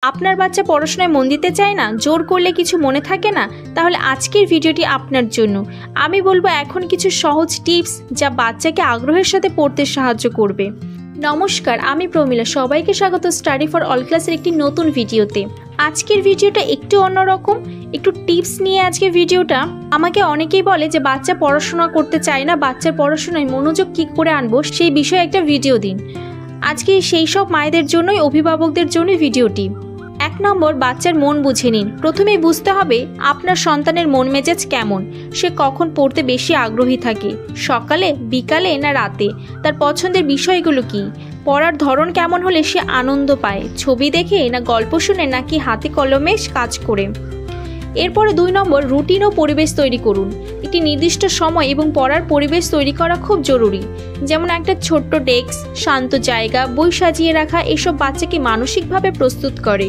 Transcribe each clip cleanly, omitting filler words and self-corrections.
আপনার বাচ্চা পড়াশোনায় মন দিতে চায় না, জোর করলে কিছু মনে থাকে না, তাহলে আজকের ভিডিওটি আপনার জন্য। আমি বলবো এখন কিছু সহজ টিপস যা বাচ্চাকে আগ্রহের সাথে পড়তে সাহায্য করবে। নমস্কার, আমি প্রমীলা, সবাইকে স্বাগত স্টাডি ফর অল ক্লাসের একটি নতুন ভিডিওতে। আজকের ভিডিওটা একটু অন্যরকম, একটু টিপস নিয়ে আজকের ভিডিওটা। আমাকে অনেকেই বলে যে বাচ্চা পড়াশোনা করতে চায় না, বাচ্চার পড়াশোনায় মনোযোগ কী করে আনবো সেই বিষয়ে একটা ভিডিও দিন। আজকে সেই সব মায়েদের জন্যই, অভিভাবকদের জন্যই ভিডিওটি। 1 নম্বর, বাচ্চার মন বুঝে নিন। প্রথমেই বুঝতে হবে আপনার সন্তানের মন মেজাজ কেমন, সে কখন পড়তে বেশি আগ্রহী থাকে, সকালে, বিকালে না রাতে, তার পছন্দের বিষয়গুলো কি, পড়ার ধরন কেমন হলে সে আনন্দ পায়, ছবি দেখে না গল্প শুনে নাকি হাতে কলমে কাজ করে। এরপরে 2 নম্বর, রুটিন ও পরিবেশ তৈরি করুন। একটি নির্দিষ্ট সময় এবং পড়ার পরিবেশ তৈরি করা খুব জরুরি। যেমন একটা ছোট্ট ডেস্ক, শান্ত জায়গা, বই সাজিয়ে রাখা, এসব বাচ্চাকে মানসিকভাবে প্রস্তুত করে।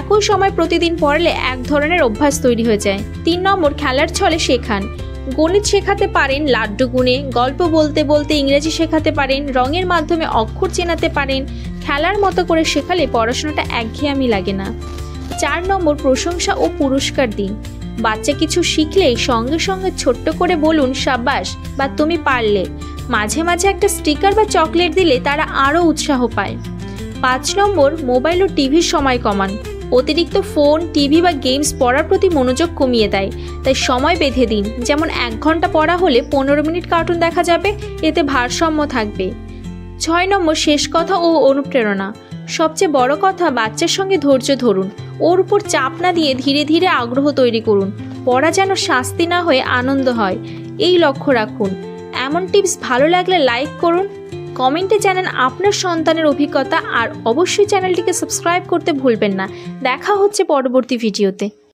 একই সময় প্রতিদিন পড়লে এক ধরনের অভ্যাস তৈরি হয়ে যায়। 3 নম্বর, খেলার ছলে শেখান। গণিত শেখাতে পারেন লাড্ডু গুণে, গল্প বলতে বলতে ইংরেজি শেখাতে পারেন, রঙের মাধ্যমে অক্ষর চেনাতে পারেন। খেলার মতো করে শেখালে পড়াশোনাটা একঘেয়েমি লাগে না। 4 নম্বর, প্রশংসা ও পুরস্কার দিন। বাচ্চা কিছু শিখলে সঙ্গে সঙ্গে ছোট্ট করে বলুন সাবাস বা তুমি পারলে। মাঝে মাঝে একটা স্টিকার বা চকলেট দিলে তারা আরও উৎসাহ পায়। 5 নম্বর, মোবাইল ও টিভির সময় কমান। অতিরিক্ত ফোন, টিভি বা গেমস পড়ার প্রতি মনোযোগ কমিয়ে দেয়, তাই সময় বেঁধে দিন। যেমন 1 ঘন্টা পড়া হলে 15 মিনিট কার্টুন দেখা যাবে, এতে ভারসাম্য থাকবে। 6 নম্বর, শেষ কথা ও অনুপ্রেরণা। সবচেয়ে বড় কথা, বাচ্চার সঙ্গে ধৈর্য ধরুন, ওর উপর চাপ না দিয়ে ধীরে ধীরে আগ্রহ তৈরি করুন। পড়া যেন শাস্তি না হয়ে আনন্দ হয়, এই লক্ষ্য রাখুন। এমন টিপস ভালো লাগলে লাইক করুন, কমেন্টে জানান আপনার সন্তানের অভিজ্ঞতা, আর অবশ্যই চ্যানেলটিকে সাবস্ক্রাইব করতে ভুলবেন না। দেখা হচ্ছে পরবর্তী ভিডিওতে।